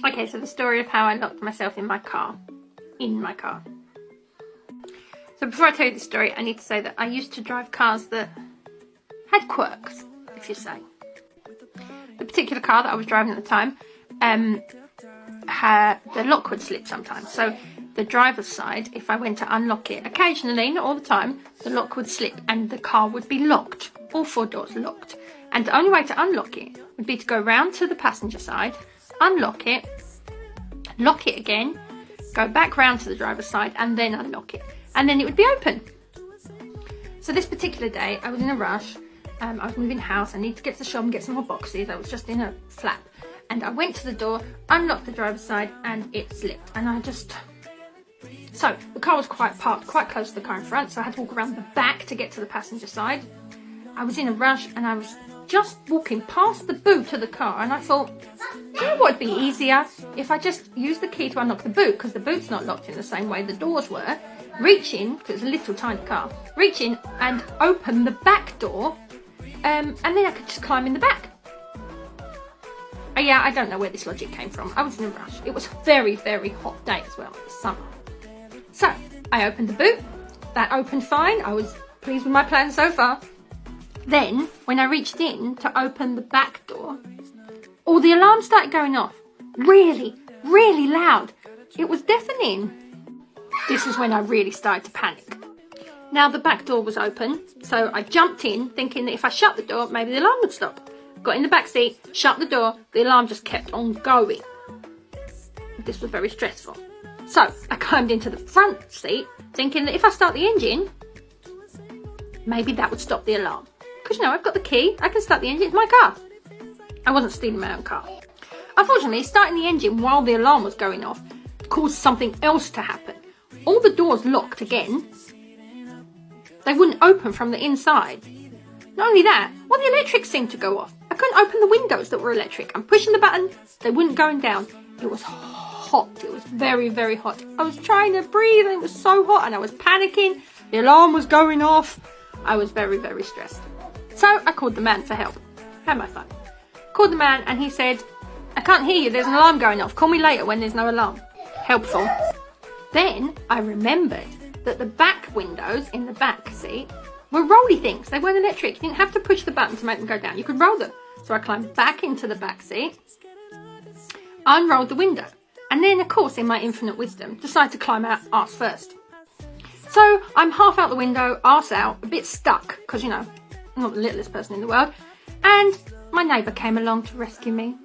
Okay, so the story of how I locked myself in my car. So before I tell you the story, I need to say that I used to drive cars that had quirks, if you say. The particular car that I was driving at the time, the lock would slip sometimes. So the driver's side, if I went to unlock it, occasionally, not all the time, the lock would slip and the car would be locked. All 4 doors locked. And the only way to unlock it would be to go round to the passenger side, unlock it, lock it again, go back round to the driver's side and then unlock it. And then it would be open. So this particular day, I was in a rush. I was moving house. I needed to get to the shop and get some more boxes. I was just in a flap. And I went to the door, unlocked the driver's side, and it slipped. And so the car was parked quite close to the car in front, so I had to walk around the back to get to the passenger side. I was in a rush and I was just walking past the boot of the car, and I thought, you know what would be easier if I just used the key to unlock the boot, because the boot's not locked in the same way the doors were. Reach in, because it's a little tiny car, reach in and open the back door, and then I could just climb in the back. Yeah, I don't know where this logic came from. I was in a rush. It was a very, very hot day as well. It was summer. So I opened the boot. That opened fine. I was pleased with my plan so far. Then, when I reached in to open the back door, all the alarms started going off. Really, really loud. It was deafening. This is when I really started to panic. Now the back door was open, so I jumped in thinking that if I shut the door, maybe the alarm would stop. Got in the back seat, shut the door, the alarm just kept on going. This was very stressful. So I climbed into the front seat thinking that if I start the engine, maybe that would stop the alarm. Because, I've got the key, I can start the engine, it's my car. I wasn't stealing my own car. Unfortunately, starting the engine while the alarm was going off caused something else to happen. All the doors locked again. They wouldn't open from the inside. Not only that, all the electrics seemed to go off. I couldn't open the windows that were electric. I'm pushing the button, they wouldn't go down. It was hot. It was very, very hot. I was trying to breathe and it was so hot and I was panicking. The alarm was going off. I was very, very stressed. So I called the man for help. Had my phone. Called the man and he said, I can't hear you, there's an alarm going off. Call me later when there's no alarm. Helpful. Then I remembered that the back windows in the back seat were rolly things. They weren't electric. You didn't have to push the button to make them go down. You could roll them. So I climbed back into the back seat, unrolled the window, and then, of course, in my infinite wisdom, decided to climb out arse first. So I'm half out the window, arse out, a bit stuck, because, I'm not the littlest person in the world, and my neighbour came along to rescue me.